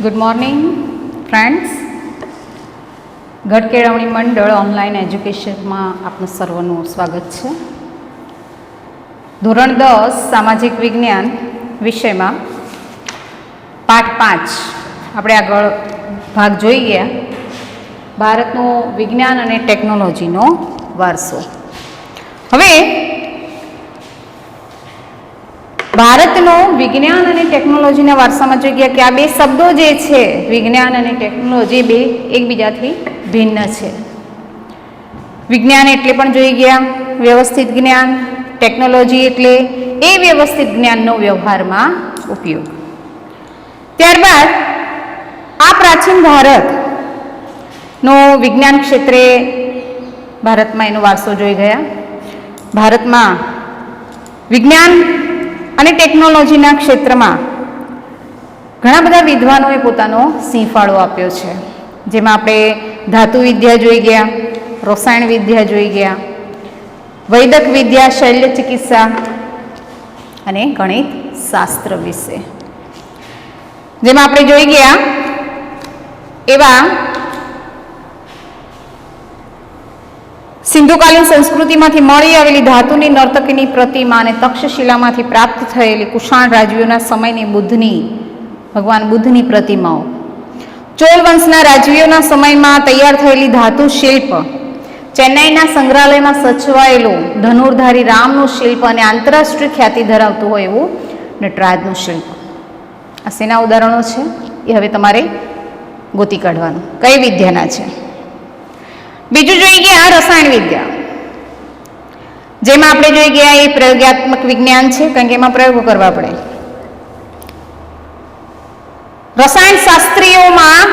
Good morning friends. ગઢ કેળવણી મંડળ ઓનલાઈન એજ્યુકેશનમાં આપનું સર્વનું સ્વાગત છે. ધોરણ 10 સામાજિક વિજ્ઞાન વિષયમાં પાઠ 5 આપણે આગળ ભાગ જોઈ ગયા. ભારતનો વિજ્ઞાન અને ટેકનોલોજીનો વારસો. હવે ભારતનો વિજ્ઞાન અને ટેકનોલોજીના વારસામાં જોઈ ગયા કે આ બે શબ્દો જે છે વિજ્ઞાન અને ટેકનોલોજી બે એકબીજાથી ભિન્ન છે. વિજ્ઞાન એટલે પણ જોઈ ગયા વ્યવસ્થિત જ્ઞાન, ટેકનોલોજી એટલે એ વ્યવસ્થિત જ્ઞાનનો વ્યવહારમાં ઉપયોગ. ત્યારબાદ આ પ્રાચીન ભારતનો વિજ્ઞાન ક્ષેત્રે ભારતમાં એનો વારસો જોઈ ગયા. ભારતમાં વિજ્ઞાન અને ટેકનોલોજીના ક્ષેત્રમાં ઘણા બધા વિદ્વાનોએ પોતાનો સિંહ ફાળો આપ્યો છે. જેમાં આપણે ધાતુ વિદ્યા જોઈ ગયા, રસાયણ વિદ્યા જોઈ ગયા, વૈદક વિદ્યા, શલ્ય ચિકિત્સા અને ગણિત શાસ્ત્ર વિશે જેમાં આપણે જોઈ ગયા એવા સિંધુકાલીન સંસ્કૃતિમાંથી મળી આવેલી ધાતુની નર્તકીની પ્રતિમા અને તક્ષશિલામાંથી પ્રાપ્ત થયેલી કુષાણ રાજવીઓના સમયની ભગવાન બુદ્ધની પ્રતિમાઓ, ચોલ વંશના રાજવીઓના સમયમાં તૈયાર થયેલી ધાતુ શિલ્પ, ચેન્નાઈના સંગ્રહાલયમાં સચવાયેલું ધનુર્ધારી રામનું શિલ્પ અને આંતરરાષ્ટ્રીય ખ્યાતિ ધરાવતું હોય એવું નટરાજનું શિલ્પ. આ શેના ઉદાહરણો છે એ હવે તમારે ગોતી કાઢવાનું કઈ વિદ્યાના છે. બીજું જોઈ ગયા રસાયણ વિદ્યા, જેમાં આપણે જોઈ ગયા એ પ્રયોગાત્મક વિજ્ઞાન છે, કારણ કે એમાં પ્રયોગો કરવા પડે. રસાયણ શાસ્ત્રીઓમાં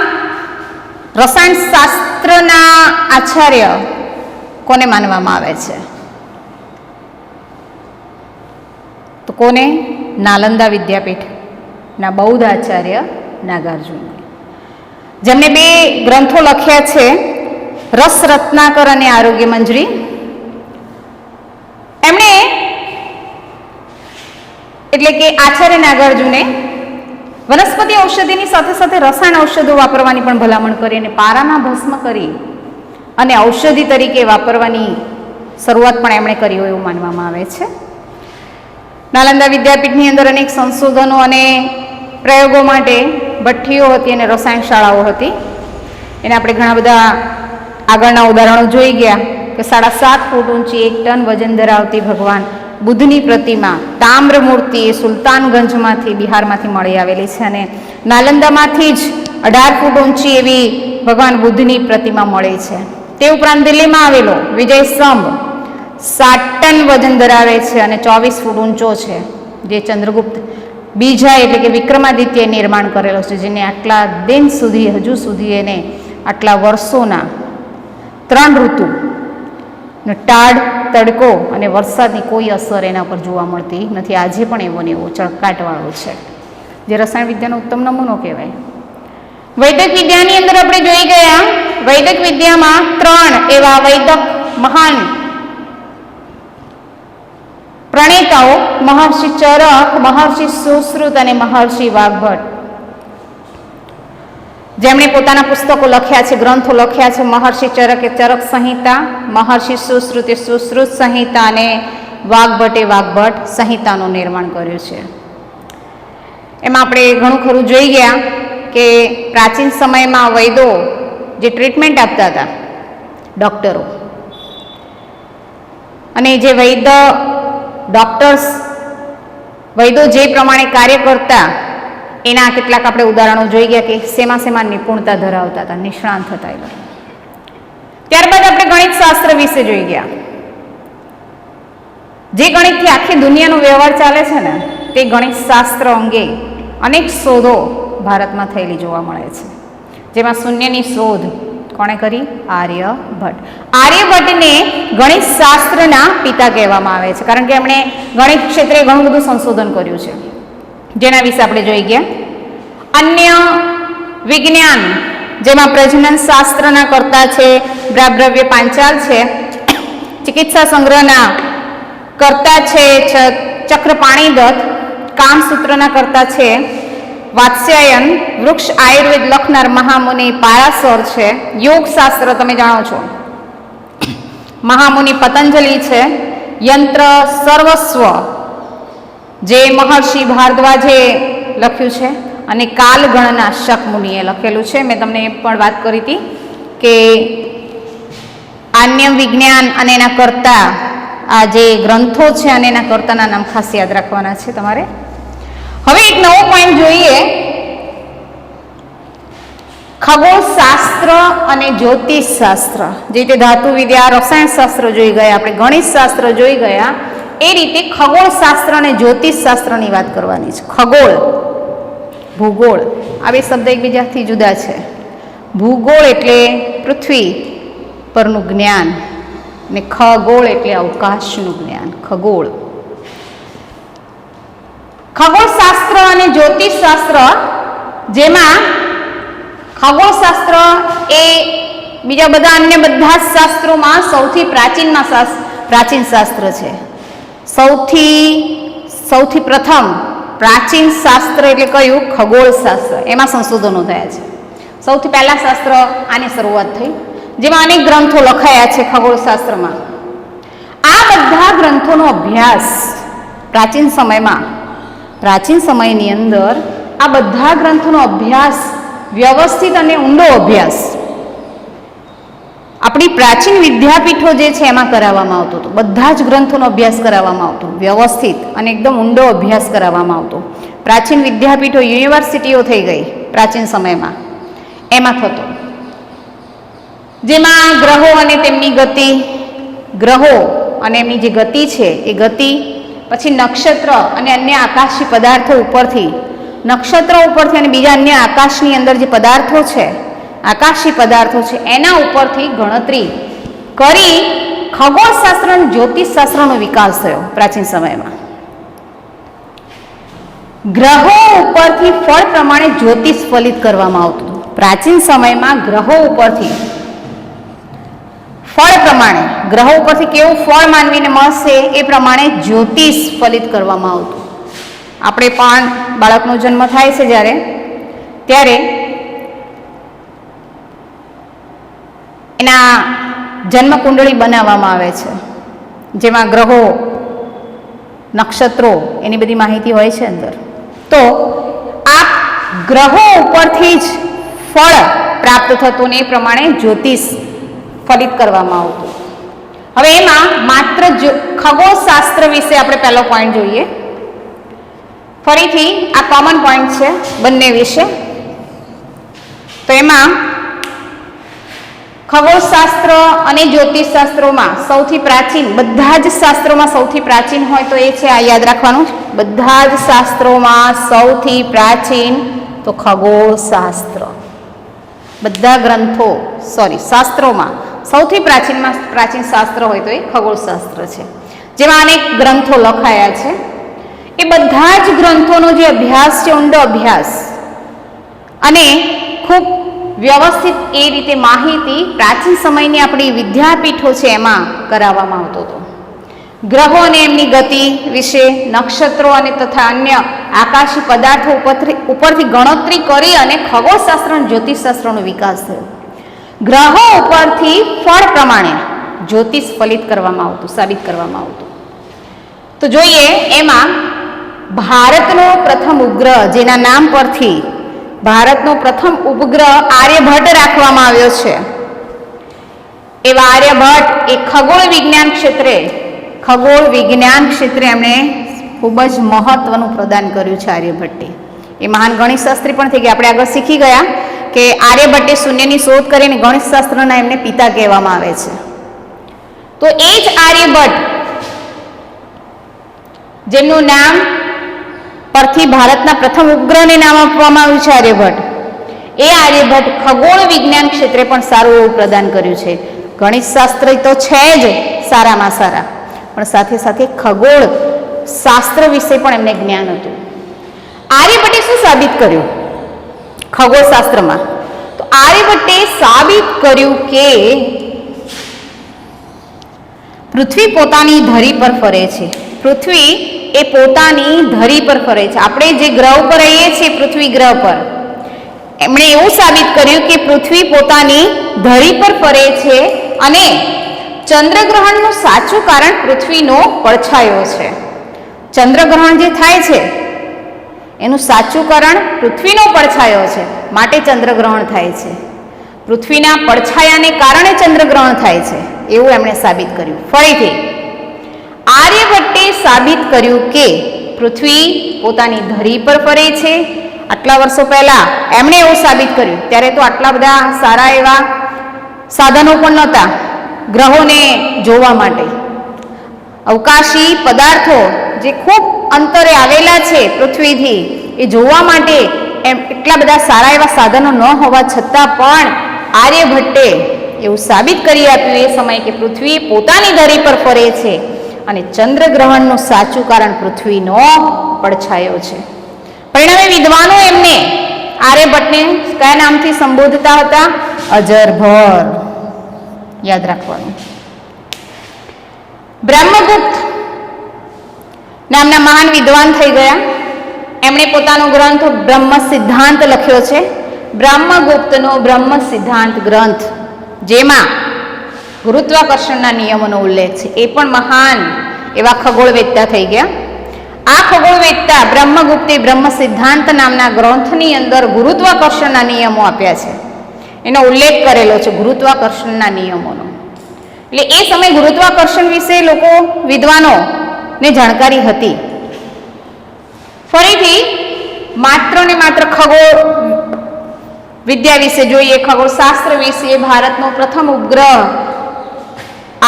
રસાયણ શાસ્ત્રના આચાર્ય કોને માનવામાં આવે છે? તો કોને? નાલંદા વિદ્યાપીઠના બૌદ્ધ આચાર્ય નાગાર્જુન, જેમને બે ગ્રંથો લખ્યા છે, રસ રત્નાકર અને આરોગ્ય મંજરી. એમણે એટલે કે આચાર્ય નાગાર્જુને વનસ્પતિ ઔષધિની સાથે સાથે રસાયણ ઔષધો વાપરવાની પણ ભલામણ કરી અને પારામાં ભસ્મ કરી અને ઔષધિ તરીકે વાપરવાની શરૂઆત પણ એમણે કરી હોય એવું માનવામાં આવે છે. નાલંદા વિદ્યાપીઠની અંદર અનેક સંશોધનો અને પ્રયોગો માટે ભઠ્ઠીઓ હતી અને રસાયણ શાળાઓ હતી. એને આપણે ઘણા બધા આગળના ઉદાહરણો જોઈ ગયા કે 7.5 ફૂટ ઊંચી 1 ટન વજન ધરાવતી ભગવાન બુદ્ધની પ્રતિમા તામ્ર મૂર્તિ એ સુલતાનગંજમાંથી બિહારમાંથી મળી આવેલી છે અને નાલંદામાંથી જ 18 ફૂટ ઊંચી એવી ભગવાન બુદ્ધની પ્રતિમા મળી છે. તે ઉપરાંત દિલ્હીમાં આવેલો વિજય સ્તંભ 7 ટન વજન ધરાવે છે અને 24 ફૂટ ઊંચો છે, જે ચંદ્રગુપ્ત બીજા એટલે કે વિક્રમાદિત્યએ નિર્માણ કરેલો છે, જેને આટલા દિન સુધી હજુ સુધી એને આટલા વર્ષોના 3 ઋતુ ટાઢ, તડકો અને વરસાદની કોઈ અસર એના પર જોવા મળતી નથી. આજે પણ એવો ને એવો ચળકાટવાળો છે, જે રસાયણ વિદ્યાનો ઉત્તમ નમૂનો કહેવાય. વૈદક વિદ્યાની અંદર આપણે જોઈ ગયા વૈદક વિદ્યામાં 3 એવા વૈદક મહાન પ્રણેતાઓ મહર્ષિ ચરક, મહર્ષિ સુશ્રુત અને મહર્ષિ વાગ્ભટ્ટ, જેમણે પોતાના પુસ્તકો લખ્યા છે, ગ્રંથો લખ્યા છે. મહર્ષિ ચરકે ચરક સંહિતા, મહર્ષિ સુશ્રુતે સુશ્રુત સંહિતા અને વાગ્ભટ્ટે વાગ્ભટ્ટ સંહિતાનું નિર્માણ કર્યું છે. એમાં આપણે ઘણું ખરું જોઈ ગયા કે પ્રાચીન સમયમાં વૈદો જે ટ્રીટમેન્ટ આપતા હતા, ડૉક્ટરો, અને જે વૈદો જે પ્રમાણે કાર્ય કરતા એના કેટલાક આપણે ઉદાહરણો જોઈ ગયા કે શેમાં નિપુણતા ધરાવતા હતા, નિષ્ણાંત હતા એ લોકો. ત્યારબાદ આપણે ગણિત શાસ્ત્ર વિશે જોઈ ગયા. જે ગણિતથી આખી દુનિયાનો વ્યવહાર ચાલે છે ને, તે ગણિત શાસ્ત્ર અંગે અનેક શોધો ભારતમાં થયેલી જોવા મળે છે. જેમાં શૂન્યની શોધ કોણે કરી? આર્યભટ્ટ. આર્યભટ્ટને ગણિત શાસ્ત્રના પિતા કહેવામાં આવે છે, કારણ કે એમણે ગણિત ક્ષેત્રે ઘણું બધું સંશોધન કર્યું છે, જેના વિશે આપણે જોઈ ગયા. અન્ય વિજ્ઞાન જેમાં પ્રજનન શાસ્ત્રના કર્તા છે બ્રાહ્મવ્ય પાંચાલ છે, ચિકિત્સા સંગ્રહના કર્તા છે ચક્રપાણી દત્ત, કામસૂત્રના કર્તા છે વાત્સ્યાયન, વૃક્ષ આયુર્વેદ લખનાર મહામુનિ પારાશર છે. યોગશાસ્ત્ર તમે જાણો છો, મહામુનિ પતંજલિ છે. યંત્ર સર્વસ્વ જે મહર્ષિ ભારદ્વાજે લખ્યું છે, અને કાલગણના શકમુનિએ લખેલું છે. મેં તમને એ પણ વાત કરી હતી કે આન્ય વિજ્ઞાન અને એના કર્તા, આ જે ગ્રંથો છે અને એના કર્તાના નામ ખાસ યાદ રાખવાના છે તમારે. હવે એક નવો પોઈન્ટ જોઈએ, ખગોળશાસ્ત્ર અને જ્યોતિષશાસ્ત્ર. જે રીતે ધાતુ વિદ્યા, રસાયણશાસ્ત્ર જોઈ ગયા, આપણે ગણિત શાસ્ત્ર જોઈ ગયા, એ રીતે ખગોળશાસ્ત્ર અને જ્યોતિષશાસ્ત્રની વાત કરવાની છે. ખગોળ, ભૂગોળ, આ બે શબ્દ એકબીજાથી જુદા છે. ભૂગોળ એટલે પૃથ્વી પરનું જ્ઞાન, ને ખગોળ એટલે અવકાશનું જ્ઞાન. ખગોળ, ખગોળશાસ્ત્ર અને જ્યોતિષશાસ્ત્ર, જેમાં ખગોળશાસ્ત્ર એ બીજા બધા અન્ય બધા જ શાસ્ત્રોમાં સૌથી પ્રાચીન શાસ્ત્ર છે. સૌથી પ્રથમ પ્રાચીન શાસ્ત્ર એટલે કયું? ખગોળશાસ્ત્ર. એમાં સંશોધનો થયા છે. સૌથી પહેલા શાસ્ત્ર આની શરૂઆત થઈ, જેમાં અનેક ગ્રંથો લખાયા છે ખગોળશાસ્ત્રમાં. આ બધા ગ્રંથોનો અભ્યાસ પ્રાચીન સમયની અંદર આ બધા ગ્રંથોનો અભ્યાસ, વ્યવસ્થિત અને ઊંડો અભ્યાસ આપણી પ્રાચીન વિદ્યાપીઠો જે છે એમાં કરાવવામાં આવતો હતો. બધા જ ગ્રંથોનો અભ્યાસ કરાવવામાં આવતો, વ્યવસ્થિત અને એકદમ ઊંડો અભ્યાસ કરાવવામાં આવતો. પ્રાચીન વિદ્યાપીઠો, યુનિવર્સિટીઓ થઈ ગઈ પ્રાચીન સમયમાં, એમાં થતો. જેમાં ગ્રહો અને તેમની ગતિ, ગ્રહો અને એમની જે ગતિ છે એ ગતિ, પછી નક્ષત્ર અને અન્ય આકાશી પદાર્થો ઉપરથી, નક્ષત્રો ઉપરથી અને બીજા અન્ય આકાશની અંદર જે પદાર્થો છે, આકાશી પદાર્થો છે, એના ઉપરથી ગણતરી કરી ખગોળશાસ્ત્ર અને જ્યોતિષશાસ્ત્રનો વિકાસ થયો પ્રાચીન સમયમાં. ગ્રહો ઉપરથી ફળ પ્રમાણે જ્યોતિષ ફલિત કરવામાં આવતું. પ્રાચીન સમયમાં ગ્રહો ઉપરથી ફળ પ્રમાણે, ગ્રહો ઉપરથી કેવું ફળ માનવીને મળશે એ પ્રમાણે જ્યોતિષ ફલિત કરવામાં આવતું. આપણે પણ બાળકનો જન્મ થાય છે ત્યારે એના જન્મ કુંડળી બનાવવામાં આવે છે, જેમાં ગ્રહો, નક્ષત્રો, એની બધી માહિતી હોય છે અંદર. તો આ ગ્રહો ઉપરથી જ ફળ પ્રાપ્ત થતું ને એ પ્રમાણે જ્યોતિષ ફલિત કરવામાં આવતું. હવે એમાં માત્ર ખગોળશાસ્ત્ર વિશે આપણે પહેલો પોઈન્ટ જોઈએ. ફરીથી આ કોમન પોઈન્ટ છે બંને વિશે. તો એમાં ખગોળશાસ્ત્ર અને જ્યોતિષશાસ્ત્રોમાં સૌથી પ્રાચીન, બધા જ શાસ્ત્રોમાં સૌથી પ્રાચીન હોય તો એ છે, આ યાદ રાખવાનું, બધા જ શાસ્ત્રોમાં સૌથી પ્રાચીન તો ખગોળશાસ્ત્ર. બધા ગ્રંથો, શાસ્ત્રોમાં સૌથી પ્રાચીન શાસ્ત્ર હોય તો એ ખગોળશાસ્ત્ર છે, જેમાં અનેક ગ્રંથો લખાયા છે. એ બધા જ ગ્રંથોનો જે અભ્યાસ છે, ઊંડો અભ્યાસ, અને ખૂબ વ્યવસ્થિત એ રીતે માહિતી પ્રાચીન સમયની આપણી વિદ્યાપીઠો છે એમાં કરાવવામાં આવતો હતો. ગ્રહો અને એમની ગતિ વિશે, નક્ષત્રો અને તથા અન્ય આકાશી પદાર્થો ઉપરથી ગણતરી કરી અને ખગોળશાસ્ત્ર અને જ્યોતિષશાસ્ત્રનો વિકાસ થયો. ગ્રહો ઉપરથી ફળ પ્રમાણે જ્યોતિષ ફલિત કરવામાં આવતું, સાબિત કરવામાં આવતું. તો જોઈએ એમાં ભારતનો પ્રથમ ઉપગ્રહ, જેના નામ પરથી ભારતનો પ્રથમ ઉપગ્રહ આર્યભટ્ટ રાખવામાં આવ્યો છે. એવા આર્યભટ્ટ એ ખગોળ વિજ્ઞાન ક્ષેત્રે એમણે ખૂબ જ મહત્વનું પ્રદાન કર્યું છે. આર્યભટ્ટે એ મહાન ગણિતશાસ્ત્રી પણ થઈ ગયા. આપણે આગળ શીખી ગયા કે આર્યભટ્ટે શૂન્યની શોધ કરીને ગણિતશાસ્ત્રના એમને પિતા કહેવામાં આવે છે. તો એ જ આર્યભટ્ટ, જેમનું નામ પરથી ભારતના પ્રથમ ઉપગ્રહને નામ આપવામાં આવ્યું છે આર્યભટ્ટ, એ આર્યભટ્ટ ખગોળ વિજ્ઞાન ક્ષેત્રે પણ સારું એવું પ્રદાન કર્યું છે. ગણિતશાસ્ત્ર તો છે જ સારામાં સારા, પણ સાથે સાથે ખગોળ શાસ્ત્ર વિશે પણ એમને જ્ઞાન હતું. આર્યભટ્ટે શું સાબિત કર્યું ખગોળશાસ્ત્રમાં? તો આર્યભટ્ટે સાબિત કર્યું કે પૃથ્વી પોતાની ધરી પર ફરે છે. પૃથ્વી એ પોતાની ધરી પર ફરે છે. આપણે જે ગ્રહ પર રહીએ છીએ, પૃથ્વી ગ્રહ પર, એમણે એવું સાબિત કર્યું કે પૃથ્વી પોતાની ધરી પર ફરે છે અને ચંદ્રગ્રહણનું સાચું કારણ પૃથ્વીનો પડછાયો છે. ચંદ્રગ્રહણ જે થાય છે એનું સાચું કારણ પૃથ્વીનો પડછાયો છે, માટે ચંદ્રગ્રહણ થાય છે. પૃથ્વીના પડછાયાને કારણે ચંદ્રગ્રહણ થાય છે એવું એમણે સાબિત કર્યું. ફરીથી આર્યભટ્ટે સાબિત કર્યું કે પૃથ્વી પોતાની ધરી પર ફરે છે. આટલા વર્ષો પહેલા એમણે એવું સાબિત કર્યું. ત્યારે તો આટલા બધા સારા એવા સાધનો પણ નહોતા ગ્રહોને જોવા માટે. અવકાશી પદાર્થો જે ખૂબ અંતરે આવેલા છે પૃથ્વીથી, એ જોવા માટે એટલા બધા સારા એવા સાધનો ન હોવા છતાં પણ આર્યભટ્ટે એવું સાબિત કરી આપ્યું એ સમયે કે પૃથ્વી પોતાની ધરી પર ફરે છે અને ચંદ્રગ્રહણનું સાચું કારણ પૃથ્વીનો પડછાયો છે. પરિણામે વિદ્વાનો એમને આર્યભટ્ટને કયા નામથી સંબોધતા હતા? અજરભર. યાદ રાખવાનું. બ્રહ્મગુપ્ત નામના મહાન વિદ્વાન થઈ ગયા. એમણે પોતાનો ગ્રંથ બ્રહ્મ સિદ્ધાંત લખ્યો છે. બ્રહ્મગુપ્તનો બ્રહ્મ સિદ્ધાંત ગ્રંથ, જેમાં ગુરુત્વાકર્ષણના નિયમોનો ઉલ્લેખ છે. એ પણ મહાન એવા ખગોળવેત્તા થઈ ગયા. આ ખગોળવેત્તા બ્રહ્મગુપ્તે બ્રહ્મ સિદ્ધાંત નામના ગ્રંથની અંદર ગુરુત્વાકર્ષણના નિયમો આપ્યા છે. એનો ઉલ્લેખ કરેલો છે, ગુરુત્વાકર્ષણના નિયમોનો. એટલે એ સમયે ગુરુત્વાકર્ષણ વિશે લોકો વિદ્વાનોને જાણકારી હતી. ફરીથી માત્ર ને માત્ર ખગોળ વિદ્યા વિશે જોઈએ, ખગોળશાસ્ત્ર વિશે. ભારતનો પ્રથમ ઉપગ્રહ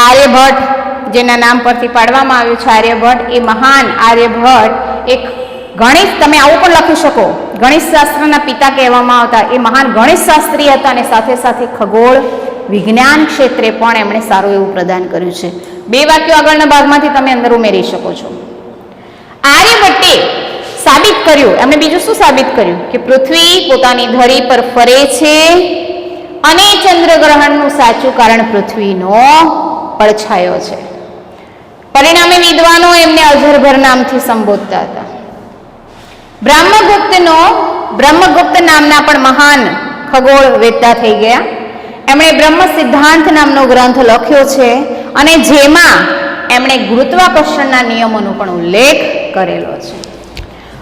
આર્યભટ્ટ, જેના નામ પરથી પાડવામાં આવ્યું છે આર્યભટ્ટ, એ મહાન આર્યભટ્ટ એક ગણિત, તમે આવું પણ લખી શકો, ગણિત શાસ્ત્રના પિતા કહેવામાં આવતા એ મહાન ગણિત શાસ્ત્રી હતા અને સાથે સાથે ખગોળ વિજ્ઞાન ક્ષેત્રે પણ એમણે સારું એવું પ્રદાન કર્યું છે. 2 વાક્યો આગળના ભાગમાંથી તમે અંદર ઉમેરી શકો છો. આર્યભટ્ટે સાબિત કર્યું, એમણે બીજું શું સાબિત કર્યું? કે પૃથ્વી પોતાની ધરી પર ફરે છે અને ચંદ્રગ્રહણનું સાચું કારણ પૃથ્વીનો પડછાયો છે. પરિણામે વિદ્વાનો એમને અજરભર નામથી સંબોધતા હતા. બ્રહ્મગુપ્ત નામના પણ મહાન ખગોળવેત્તા થઈ ગયા. એમણે બ્રહ્મ સિદ્ધાંત નામનો ગ્રંથ લખ્યો છે અને જેમાં એમણે ગુરુત્વાકર્ષણના નિયમોનો પણ ઉલ્લેખ કરેલો છે.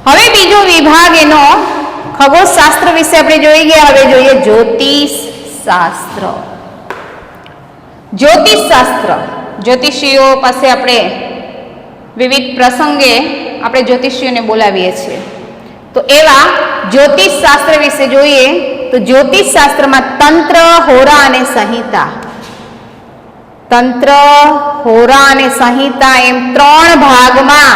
હવે બીજો વિભાગ એનો ખગોળશાસ્ત્ર વિશે આપણે જોઈ ગયા. હવે જોઈએ જ્યોતિષશાસ્ત્ર. જ્યોતિષશાસ્ત્ર, જ્યોતિષીઓ પાસે આપણે વિવિધ પ્રસંગે આપણે જ્યોતિષીઓને બોલાવીએ છીએ. તો એવા જ્યોતિષશાસ્ત્ર વિશે જોઈએ તો જ્યોતિષશાસ્ત્રમાં તંત્ર, હોરા અને સંહિતા, તંત્ર, હોરા અને સંહિતા એમ 3 ભાગમાં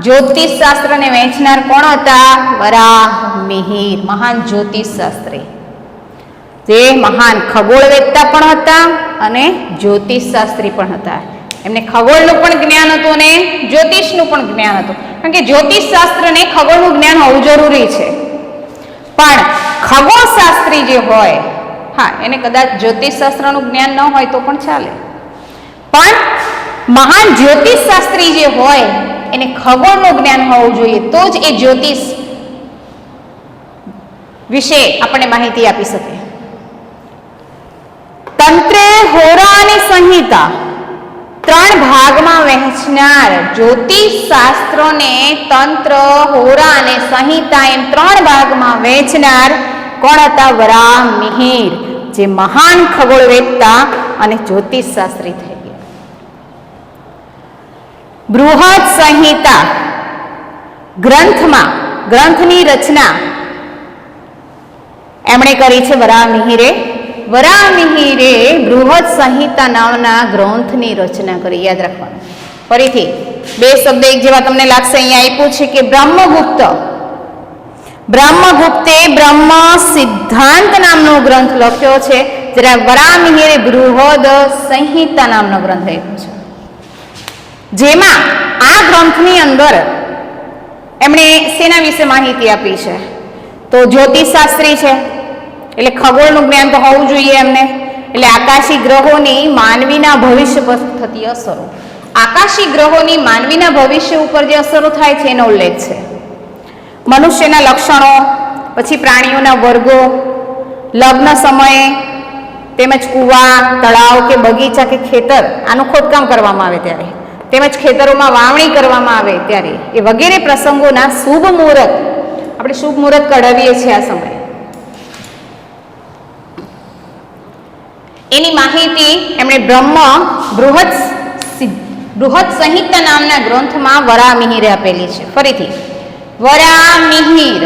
જ્યોતિષશાસ્ત્રને વહેંચનાર કોણ હતા? વરાહમિહિર, મહાન જ્યોતિષશાસ્ત્રી, જે મહાન ખગોળવેત્તા પણ હતા અને જ્યોતિષશાસ્ત્રી પણ હતા. એમને ખગોળનું પણ જ્ઞાન હતું અને જ્યોતિષનું પણ જ્ઞાન હતું. કારણ કે જ્યોતિષશાસ્ત્રને ખગોળનું જ્ઞાન હોવું જરૂરી છે, પણ ખગોળશાસ્ત્રી જે હોય, હા, એને કદાચ જ્યોતિષશાસ્ત્રનું જ્ઞાન ન હોય તો પણ ચાલે, પણ મહાન જ્યોતિષશાસ્ત્રી જે હોય એને ખગોળનું જ્ઞાન હોવું જોઈએ, તો જ એ જ્યોતિષ વિશે આપણને માહિતી આપી શકે. તંત્ર, હોરા અને સંહિતા 3 ભાગમાં વહેંચનાર જ્યોતિષશાસ્ત્રોને તંત્ર, હોરા અને સંહિતા એમ 3 ભાગમાં વહેંચનાર કોણ હતા? વરાહમિહિર, જે મહાન ખગોળવેત્તા અને જ્યોતિષશાસ્ત્રી થઈ ગયા. બૃહદ સંહિતા ગ્રંથની રચના એમણે કરી છે વરાહમિહિરે. વરાહમિહિરે બૃહદ સંહિતા નામના ગ્રંથની રચના કરી. યાદ રાખવાનું. ફરીથી 2 શબ્દ એક જેવા તમને લાગશે. અહીંયા આપ્યું છે કે બ્રહ્મગુપ્તે બ્રહ્મ સિદ્ધાંત નામનો ગ્રંથ લખ્યો છે, જ્યારે વરાહમિહિરે બૃહદ સંહિતા નામનો ગ્રંથ આપ્યો છે, જેમાં આ ગ્રંથની અંદર એમણે શેના વિશે માહિતી આપી છે? તો જ્યોતિષશાસ્ત્રી છે એટલે ખગોળનું જ્ઞાન તો હોવું જોઈએ એમને. એટલે આકાશી ગ્રહોની માનવીના ભવિષ્ય પર થતી અસરો, આકાશી ગ્રહોની માનવીના ભવિષ્ય ઉપર જે અસરો થાય છે એનો ઉલ્લેખ છે. મનુષ્યના લક્ષણો, પછી પ્રાણીઓના વર્ગો, લગ્ન સમયે, તેમજ કૂવા, તળાવ કે બગીચા કે ખેતર આનું ખોદકામ કરવામાં આવે ત્યારે, તેમજ ખેતરોમાં વાવણી કરવામાં આવે ત્યારે એ વગેરે પ્રસંગોના શુભ મુહૂર્ત, આપણે શુભ મુહૂર્ત કઢાવીએ છીએ આ સમયે, એની માહિતી એમણે બૃહદ સંહિતા નામના ગ્રંથમાં વરામિહિરે આપેલી છે. ફરીથી વરામિહિર,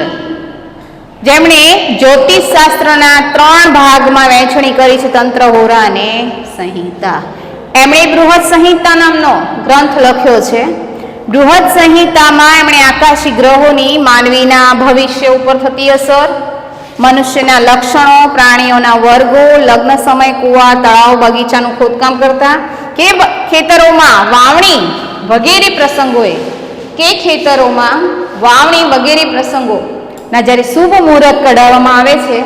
જેમણે જ્યોતિષ શાસ્ત્રના 3 ભાગમાં વહેંચણી કરી છે, તંત્ર, હોરા અને સંહિતા. એમણે બૃહદ સંહિતા નામનો ગ્રંથ લખ્યો છે. બૃહદ સંહિતામાં એમણે આકાશી ગ્રહોની માનવીના ભવિષ્ય ઉપર થતી અસર, મનુષ્યના લક્ષણો, પ્રાણીઓના વર્ગો, લગ્ન સમય, કૂવા, તળાવ, બગીચાનું ખોદકામ કરતા કે ખેતરોમાં વાવણી વગેરે પ્રસંગોએ ના જ્યારે શુભ મુહૂર્ત કઢાવવામાં આવે છે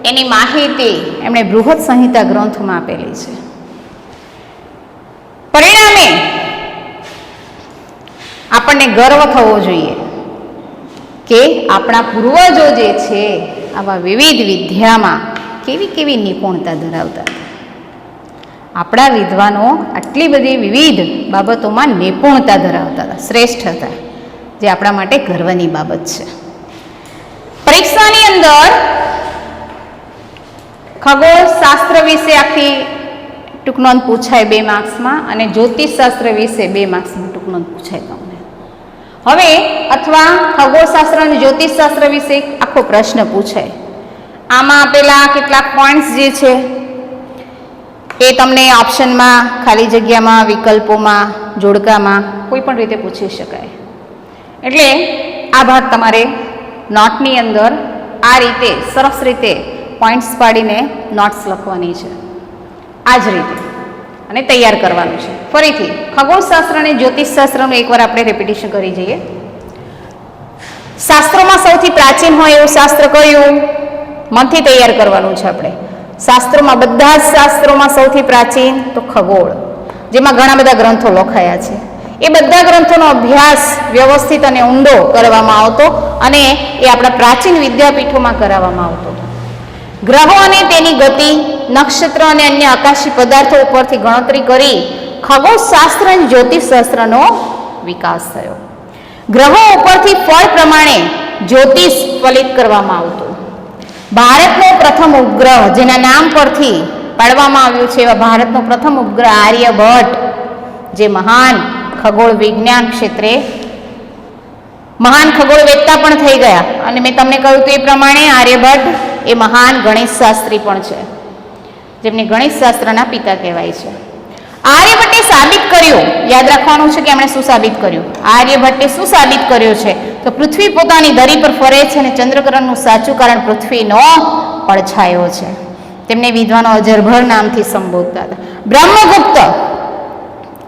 એની માહિતી એમણે બૃહદ સંહિતા ગ્રંથમાં આપેલી છે. પરિણામે આપણને ગર્વ થવો જોઈએ કે આપણા પૂર્વજો જે છે આવા વિવિધ વિદ્યામાં કેવી કેવી નિપુણતા ધરાવતા હતા. આપણા વિદ્વાનો આટલી બધી વિવિધ બાબતોમાં નિપુણતા ધરાવતા હતા, શ્રેષ્ઠ હતા, જે આપણા માટે ગર્વની બાબત છે. પરીક્ષાની અંદર ખગોળશાસ્ત્ર વિશે આખી ટૂંક નોંધ પૂછાય 2 માર્ક્સમાં, અને જ્યોતિષશાસ્ત્ર વિશે 2 માર્ક્સમાં ટૂંક નોંધ પૂછાય તમને. હવે અથવા ખગોળશાસ્ત્ર અને જ્યોતિષશાસ્ત્ર વિશે આખો પ્રશ્ન પૂછાય. આમાં આપેલા કેટલાક પોઈન્ટ્સ જે છે એ તમને ઓપ્શનમાં, ખાલી જગ્યામાં, વિકલ્પોમાં, જોડકામાં કોઈ પણ રીતે પૂછી શકાય. એટલે આ ભાગ તમારે નોટની અંદર આ રીતે સરસ રીતે પોઈન્ટ્સ પાડીને નોટ્સ લખવાની છે, આ જ રીતે, અને તૈયાર કરવાનું છે. ફરીથી ખગોળશાસ્ત્ર અને જ્યોતિષશાસ્ત્રનું એકવાર આપણે રેપિટેશન કરી જઈએ. શાસ્ત્રોમાં સૌથી પ્રાચીન હોય એવું શાસ્ત્ર કયું? મનથી તૈયાર કરવાનું છે આપણે. શાસ્ત્રોમાં, બધા જ શાસ્ત્રોમાં સૌથી પ્રાચીન તો ખગોળ, જેમાં ઘણા બધા ગ્રંથો લખાયા છે. એ બધા ગ્રંથોનો અભ્યાસ વ્યવસ્થિત અને ઊંડો કરવામાં આવતો, અને એ આપણા પ્રાચીન વિદ્યાપીઠોમાં કરાવવામાં આવતો. ગ્રહો અને તેની ગતિ, નક્ષત્ર અને અન્ય આકાશી પદાર્થો ઉપરથી ગણતરી કરી ખગોળશાસ્ત્ર અને જ્યોતિષશાસ્ત્રનો વિકાસ થયો. ગ્રહો ઉપરથી ફળ પ્રમાણે જ્યોતિષ ફલિત કરવામાં આવતું. ભારતનો પ્રથમ ઉપગ્રહ, જેના નામ પરથી પાડવામાં આવ્યું છે એવા ભારતનો પ્રથમ ઉપગ્રહ આર્યભટ્ટ, જે મહાન ખગોળ વિજ્ઞાન ક્ષેત્રે મહાન ખગોળવેત્તા પણ થઈ ગયા. અને મેં તમને કહ્યું તે પ્રમાણે આર્યભટ્ટ એ મહાન ગણિતશાસ્ત્રી પણ છે, જેમને ગણિતશાસ્ત્રના પિતા કહેવાય છે. આર્યભટ્ટે સાબિત કર્યું, યાદ રાખવાનું છે કે એમણે શું સાબિત કર્યું. આર્યભટ્ટે શું સાબિત કર્યું છે? તો પૃથ્વી પોતાની ધરી પર ફરે છે અને ચંદ્રગ્રહણનું સાચું કારણ પૃથ્વીનો પડછાયો છે. તેમને વિદ્વાનો અજરભર નામથી સંબોધતા હતા.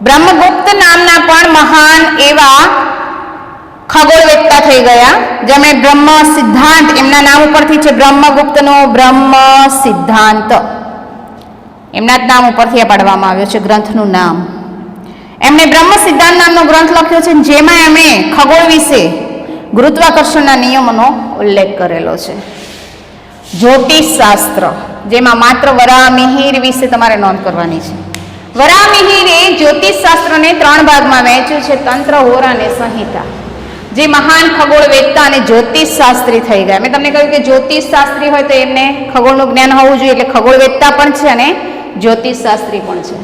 બ્રહ્મગુપ્ત નામના પણ મહાન એવા ખગોળવેત્તા થઈ ગયા, જેમણે બ્રહ્મ સિદ્ધાંત, એમના નામ ઉપરથી છે બ્રહ્મગુપ્તનો બ્રહ્મ સિદ્ધાંત, એમના જ નામ ઉપરથી આ પાડવામાં આવ્યો છે ગ્રંથનું નામ. એમણે બ્રહ્મ સિદ્ધાંત નામનો ગ્રંથ લખ્યો છે, જેમાં એમણે ખગોળ વિશે ગુરુત્વાકર્ષણના નિયમોનો ઉલ્લેખ કરેલો છે. જ્યોતિષશાસ્ત્ર, જેમાં માત્ર વરામિહિર વિશે તમારે નોંધ કરવાની છે. વરામિહિરે જ્યોતિષશાસ્ત્રને 3 ભાગમાં વહેંચ્યું છે, તંત્ર, હોરા અને સંહિતા. જે મહાન ખગોળવેત્તા અને જ્યોતિષશાસ્ત્રી થઈ ગયા. મેં તમને કહ્યું કે જ્યોતિષશાસ્ત્રી હોય તો એમને ખગોળનું જ્ઞાન હોવું જોઈએ, એટલે ખગોળવેત્તા પણ છે અને જ્યોતિષશાસ્ત્રી પણ છે.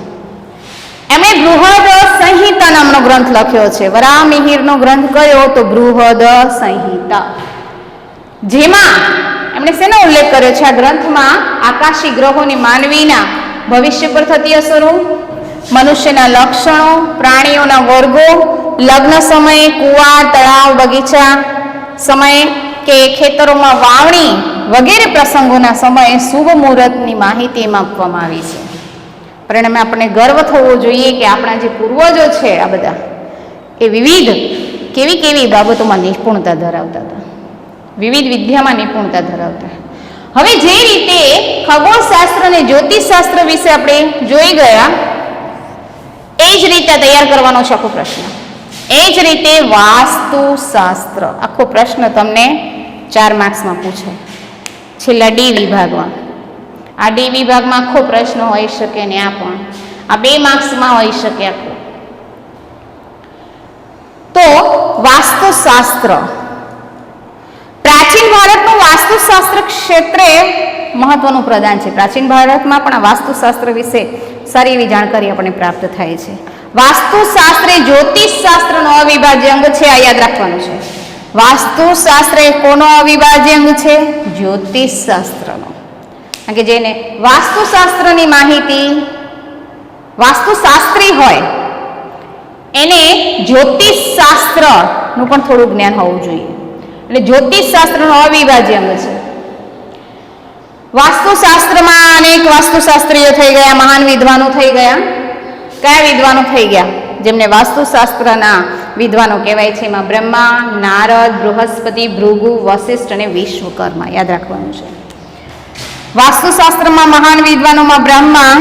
એમણે બૃહદ સંહિતા નામનો ગ્રંથ લખ્યો છે. વરામિહિરનો ગ્રંથ કયો? તો બૃહદ સંહિતા. જેમાં એમણે શેનો ઉલ્લેખ કર્યો છે? આ ગ્રંથમાં આકાશી ગ્રહોની માનવીના ભવિષ્ય પર થતી અસરો, મનુષ્યના લક્ષણો, પ્રાણીઓના વર્ગો, લગ્ન સમયે, કૂવા, તળાવ, બગીચા સમયે કે ખેતરોમાં વાવણી વગેરે પ્રસંગોના સમયે શુભ મુહૂર્તની માહિતી એમાં આપવામાં આવી છે. પરિણામે આપણને ગર્વ થવો જોઈએ કે આપણા જે પૂર્વજો છે આ બધા, એ વિવિધ કેવી કેવી બાબતોમાં નિપુણતા ધરાવતા હતા, વિવિધ વિદ્યામાં નિપુણતા ધરાવતા. હવે જે રીતે ખગોળશાસ્ત્ર અને જ્યોતિષશાસ્ત્ર વિશે આપણે જોઈ ગયા, એ જ રીતે તૈયાર કરવાનો છે આખો પ્રશ્ન. એ જ રીતે વાસ્તુશાસ્ત્ર આખો પ્રશ્ન તમને 4 માર્ક્સમાં પૂછાય છેલ્લા ડી વિભાગમાં. આ ડી વિભાગમાં આખો પ્રશ્ન હોઈ શકે ને આ પણ આ 2 માર્ક્સમાં હોઈ શકે આખો. તો વાસ્તુશાસ્ત્ર પ્રાચીન ભારતનું વાસ્તુશાસ્ત્ર ક્ષેત્રે મહત્વનું પ્રદાન છે. પ્રાચીન ભારતમાં પણ આ વાસ્તુશાસ્ત્ર વિશે સારી એવી જાણકારી આપણને પ્રાપ્ત થાય છે. વાસ્તુશાસ્ત્ર એ જ્યોતિષશાસ્ત્રનો અવિભાજ્ય અંગ છે, આ યાદ રાખવાનું છે. વાસ્તુશાસ્ત્ર એ કોનો અવિભાજ્ય અંગ છે? જ્યોતિષશાસ્ત્રનો. કારણ કે જેને વાસ્તુશાસ્ત્રની માહિતી વાસ્તુશાસ્ત્રી હોય એને જ્યોતિષશાસ્ત્રનું પણ થોડું જ્ઞાન હોવું જોઈએ. એટલે જ્યોતિષશાસ્ત્રનો અવિભાજ્ય અંગ છે. વાસ્તુશાસ્ત્રમાં અનેક વાસ્તુશાસ્ત્રીઓ થઈ ગયા, મહાન વિદ્વાનો થઈ ગયા. કયા વિદ્વાનો થઈ ગયા જેમને વાસ્તુશાસ્ત્રના વિદ્વાનો કહેવાય છે? એમાં બ્રહ્મા, નારદ, બૃહસ્પતિ, ભૃગુ, વશિષ્ઠ અને વિશ્વકર્મા. યાદ રાખવાનું છે. વાસ્તુશાસ્ત્રમાં મહાન વિદ્વાનોમાં બ્રહ્મા,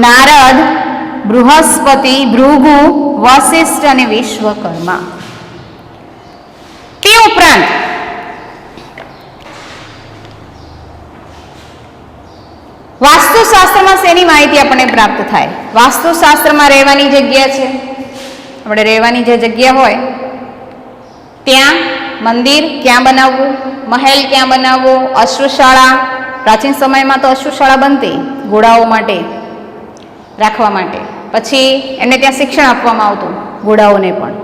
નારદ, બૃહસ્પતિ, ભૃગુ, વશિષ્ઠ અને વિશ્વકર્મા. તે ઉપરાંત વાસ્તુશાસ્ત્રમાં શેની માહિતી આપણને પ્રાપ્ત થાય? વાસ્તુશાસ્ત્રમાં રહેવાની જગ્યા છે. આપણે રહેવાની જે જગ્યા હોય ત્યાં મંદિર ક્યાં બનાવવું, મહેલ ક્યાં બનાવવો, અશ્વશાળા. પ્રાચીન સમયમાં તો અશ્વશાળા બનતી ઘોડાઓ માટે રાખવા માટે. પછી એમને ત્યાં શિક્ષણ આપવામાં આવતું ઘોડાઓને પણ.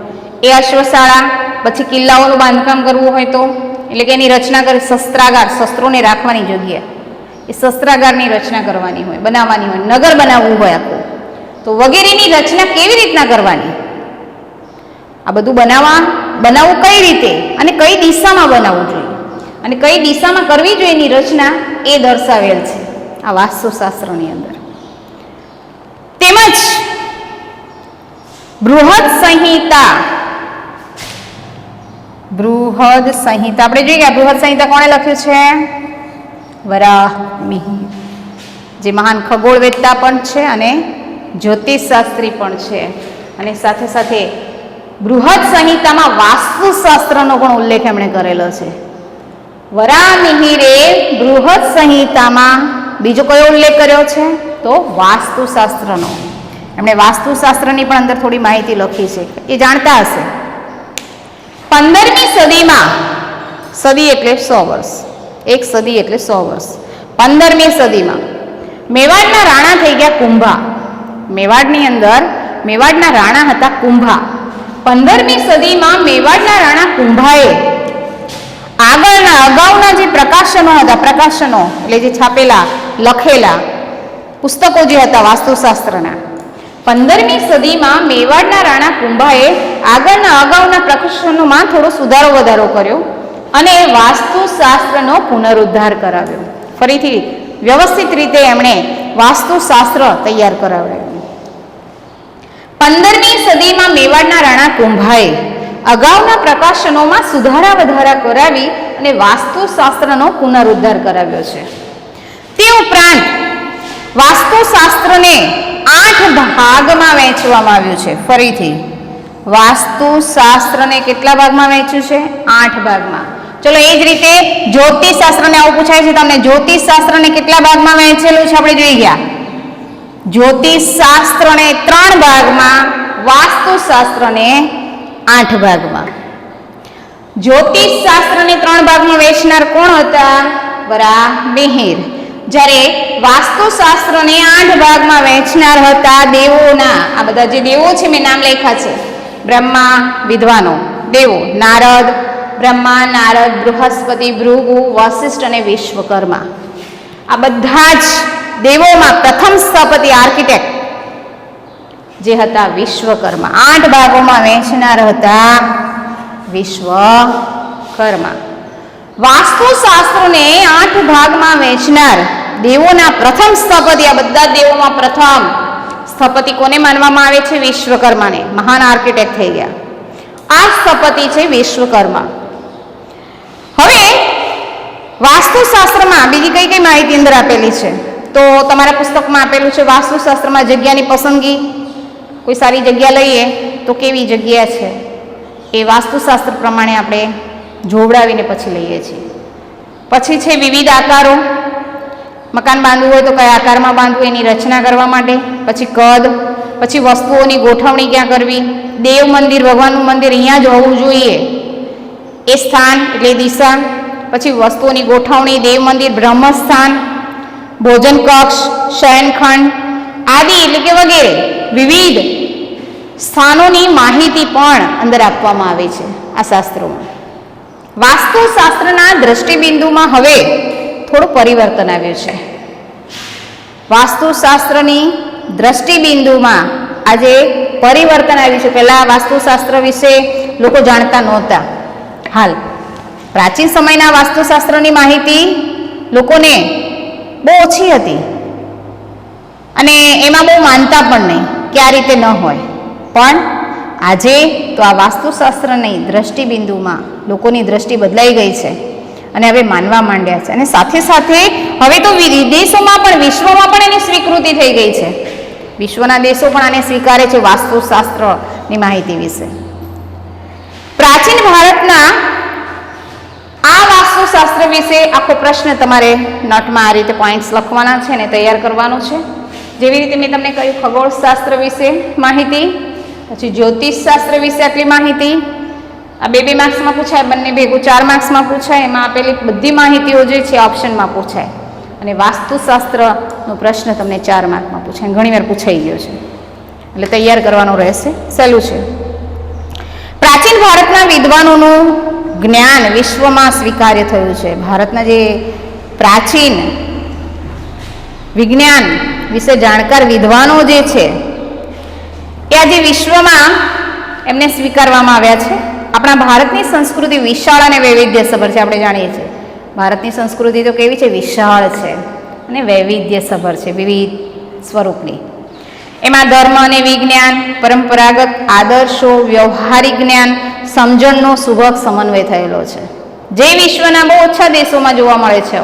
એ અશ્વશાળા. પછી કિલ્લાઓનું બાંધકામ કરવું હોય તો એટલે કે એની રચના કરી, શસ્ત્રાગાર, શસ્ત્રોને રાખવાની જગ્યા, એ શસ્ત્રાગારની રચના કરવાની હોય, બનાવવાની હોય. નગર બનાવવું હોય આખું તો વગેરેની રચના કેવી રીતના કરવાની, આ બધું બનાવવું કઈ રીતે અને કઈ દિશામાં બનાવવું જોઈએ અને કઈ દિશામાં કરવી જોઈએ એની રચના એ દર્શાવેલ છે આ વાસ્તુશાસ્ત્રની અંદર. તેમજ બૃહદ સંહિતા આપણે જોઈએ કે બૃહદ સંહિતા કોણે લખ્યું છે? વરાહમિહિર, જે મહાન ખગોળવેત્તા પણ છે અને જ્યોતિષશાસ્ત્રી પણ છે. અને સાથે સાથે બૃહદ સંહિતામાં વાસ્તુશાસ્ત્રનો પણ ઉલ્લેખ એમણે કરેલો છે. વરાહમિહિરે બૃહદ સંહિતામાં બીજો કયો ઉલ્લેખ કર્યો છે? તો વાસ્તુશાસ્ત્રનો. એમણે વાસ્તુશાસ્ત્રની પણ અંદર થોડી માહિતી લખી છે, એ જાણતા હશે. 15મી સદીમાં, સદી એટલે 100 વર્ષ, એક સદી એટલે 100 વર્ષ. 15મી સદીમાં મેવાડના રાણા થઈ ગયા કુંભા. મેવાડની અંદર મેવાડના રાણા હતા કુંભા. 15મી સદીમાં મેવાડના રાણા કુંભાએ અગાઉના જે પ્રકાશનો હતા, પ્રકાશનો એટલે જે છાપેલા લખેલા પુસ્તકો જે હતા વાસ્તુશાસ્ત્રના, 15મી સદીમાં મેવાડના રાણા કુંભાએ અગાઉના પ્રકાશનોમાં થોડો સુધારો વધારો કર્યો અને વાસ્તુશાસ્ત્રનો પુનરુદ્ધાર કરાવ્યો. ફરીથી વ્યવસ્થિત રીતે એમણે વાસ્તુશાસ્ત્ર તૈયાર કરાવ્યું. 15મી સદીમાં મેવાડના રાણા કુંભાએ અગાઉના પ્રકાશનોમાં સુધારા વધારા કરાવી અને વાસ્તુશાસ્ત્રનો પુનરુદ્ધાર કરાવ્યો છે. તે ઉપરાંત વાસ્તુશાસ્ત્રને 8 ભાગમાં વહેંચવામાં આવ્યું છે. ફરીથી વાસ્તુશાસ્ત્રને કેટલા ભાગમાં વહેંચ્યું છે? 8 ભાગમાં. ચલો એ જ રીતે જ્યોતિષશાસ્ત્રને આવું પૂછાય છે તમને, જ્યોતિષશાસ્ત્રને કેટલા ભાગમાં વહેંચેલું છે આપણે જોઈ ગયા. જ્યોતિષશાસ્ત્રને 3 ભાગમાં, વાસ્તુશાસ્ત્રને 8 ભાગમાં. જ્યોતિષશાસ્ત્રને 3 ભાગમાં વહેંચનાર કોણ હતા? વરાહમિહિર. જ્યારે વાસ્તુશાસ્ત્રને 8 ભાગમાં વહેંચનાર હતા દેવોના, આ બધા જે દેવો છે મેં નામ લખ્યા છે, બ્રહ્મા વિદ્વાનો દેવો, નારદ, બ્રહ્મા, નારદ, બૃહસ્પતિ, ભૃગુ, વશિષ્ઠ અને વિશ્વકર્મા. આ બધા જ દેવોમાં પ્રથમ સ્થપતિ આર્કિટેક્ટ જે હતા વિશ્વકર્મા. 8 ભાગોમાં વહેંચનાર હતા વિશ્વકર્મા. વાસ્તુશાસ્ત્રને 8 ભાગમાં વહેંચનાર દેવોના પ્રથમ સ્થપતિ, આ બધા દેવોમાં પ્રથમ સ્થપતિ કોને માનવામાં આવે છે? વિશ્વકર્માને. મહાન આર્કિટેક્ટ થઈ ગયા. આ સ્થપતિ છે વિશ્વકર્મા. હવે વાસ્તુશાસ્ત્રમાં બીજી કઈ કઈ માહિતી અંદર આપેલી છે? તો તમારા પુસ્તકમાં આપેલું છે વાસ્તુશાસ્ત્રમાં જગ્યાની પસંદગી કોઈ સારી જગ્યા લઈએ તો કેવી જગ્યા છે એ વાસ્તુશાસ્ત્ર પ્રમાણે આપણે જોવડાવીને પછી લઈએ છીએ. પછી છે વિવિધ આકારો. મકાન બાંધવું હોય તો કયા આકારમાં બાંધવું એની રચના કરવા માટે. પછી કદ, પછી વસ્તુઓની ગોઠવણી ક્યાં કરવી, દેવ મંદિર, ભગવાનનું મંદિર અહીંયા જ હોવું જોઈએ એ સ્થાન એટલે દિશા. પછી વસ્તુઓની ગોઠવણી, દેવ મંદિર, બ્રહ્મસ્થાન, ભોજન કક્ષ, શયનખંડ આદિ એટલે કે વગેરે વિવિધ સ્થાનોની માહિતી પણ અંદર આપવામાં આવે છે આ શાસ્ત્રોમાં. વાસ્તુશાસ્ત્રના દ્રષ્ટિબિંદુમાં હવે થોડું પરિવર્તન આવ્યું છે. વાસ્તુશાસ્ત્રની દ્રષ્ટિબિંદુમાં આજે પરિવર્તન આવ્યું છે. પહેલાં વાસ્તુશાસ્ત્ર વિશે લોકો જાણતા નહોતા. હાલ પ્રાચીન સમયના વાસ્તુશાસ્ત્રની માહિતી લોકોને બહુ ઓછી હતી અને એમાં બહુ માનતા પણ નહીં કે આ રીતે ન હોય. પણ આજે તો આ વાસ્તુશાસ્ત્રની દ્રષ્ટિબિંદુમાં લોકોની દ્રષ્ટિ બદલાઈ ગઈ છે અને હવે માનવા માંડ્યા છે. અને સાથે સાથે હવે તો વિદેશોમાં પણ, વિશ્વમાં પણ એની સ્વીકૃતિ થઈ ગઈ છે. વિશ્વના દેશો પણ આને સ્વીકારે છે વાસ્તુશાસ્ત્રની માહિતી વિશે. પ્રાચીન ભારતના આ વાસ્તુશાસ્ત્ર વિશે આખો પ્રશ્ન તમારે નોટમાં આ રીતે પોઈન્ટ્સ લખવાના છે અને તૈયાર કરવાનો છે. જેવી રીતે મેં તમને કહ્યું ખગોળશાસ્ત્ર વિશે માહિતી, પછી જ્યોતિષશાસ્ત્ર વિશે આટલી માહિતી. આ 2 માર્ક્સમાં પૂછાય, બંને ભેગું 4 માર્ક્સમાં પૂછાય. એમાં આપેલી બધી માહિતીઓ જે છે ઓપ્શનમાં પૂછાય. અને વાસ્તુશાસ્ત્રનો પ્રશ્ન તમને 4 માર્કમાં પૂછાય, ઘણીવાર પૂછાઈ ગયો છે એટલે તૈયાર કરવાનું રહેશે. સહેલું છે. પ્રાચીન ભારતના વિદ્વાનોનું જ્ઞાન વિશ્વમાં સ્વીકાર્ય થયું છે. ભારતના જે પ્રાચીન વિજ્ઞાન વિશે જાણકાર વિદ્વાનો જે છે એ આજે વિશ્વમાં એમને સ્વીકારવામાં આવ્યા છે. આપણા ભારતની સંસ્કૃતિ વિશાળ અને વૈવિધ્યસભર છે. આપણે જાણીએ છીએ ભારતની સંસ્કૃતિ તો કેવી છે, વિશાળ છે અને વૈવિધ્યસભર છે, વિવિધ સ્વરૂપની. એમાં ધર્મ અને વિજ્ઞાન, પરંપરાગત આદર્શો, વ્યવહારિક જ્ઞાન, સમજણનો સુભગ સમન્વય થયેલો છે, જે વિશ્વના બહુ ઓછા દેશોમાં જોવા મળે છે.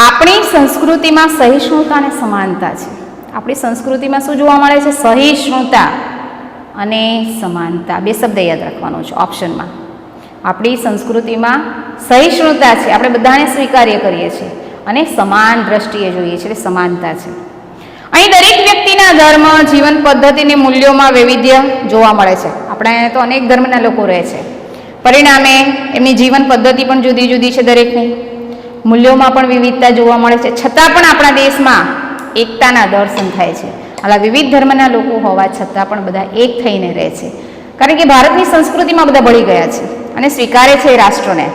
આપણી સંસ્કૃતિમાં સહિષ્ણુતા અને સમાનતા છે. આપણી સંસ્કૃતિમાં શું જોવા મળે છે? સહિષ્ણુતા અને સમાનતા. 2 શબ્દ યાદ રાખવાનો છે ઓપ્શનમાં. આપણી સંસ્કૃતિમાં સહિષ્ણુતા છે, આપણે બધાને સ્વીકાર્ય કરીએ છીએ, અને સમાન દ્રષ્ટિએ જોઈએ છીએ, એટલે સમાનતા છે. અહીં દરેક વ્યક્તિના ધર્મ, જીવન પદ્ધતિ અને મૂલ્યોમાં વૈવિધ્ય જોવા મળે છે. આપણે તો અનેક ધર્મના લોકો રહે છે, પરિણામે એમની જીવન પદ્ધતિ પણ જુદી જુદી છે દરેકની. મૂલ્યોમાં પણ વિવિધતા જોવા મળે છે, છતાં પણ આપણા દેશમાં એકતાના દર્શન થાય છે. આલા વિવિધ ધર્મના લોકો હોવા છતાં પણ બધા એક થઈને રહે છે, કારણ કે ભારતની સંસ્કૃતિમાં બધા ભળી ગયા છે અને સ્વીકારે છે એ રાષ્ટ્રોને.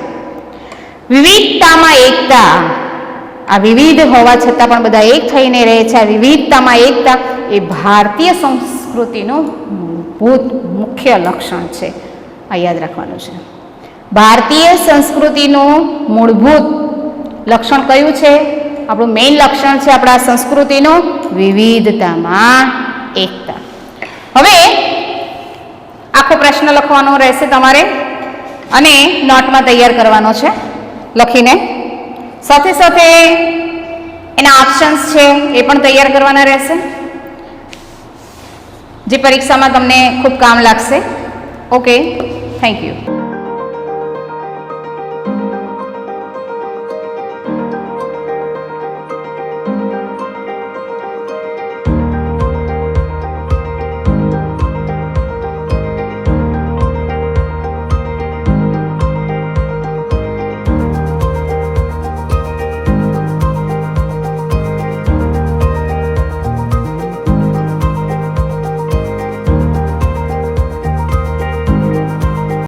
વિવિધતામાં એકતા, આ વિવિધ હોવા છતાં પણ બધા એક થઈને રહે છે. આ વિવિધતામાં એકતા એ ભારતીય સંસ્કૃતિનું મૂળભૂત મુખ્ય લક્ષણ છે. આ યાદ રાખવાનું છે. ભારતીય સંસ્કૃતિનું મૂળભૂત લક્ષણ કયું છે? આપણું મેઇન લક્ષણ છે આપણા સંસ્કૃતિનું વિવિધતામાં એકતા. હવે આખો પ્રશ્ન લખવાનો રહેશે તમારે અને નોટમાં તૈયાર કરવાનો છે લખીને. સાથે સાથે એના ઓપ્શન્સ છે એ પણ તૈયાર કરવાના રહેશે, જે પરીક્ષામાં તમને ખૂબ કામ લાગશે. Okay, thank you.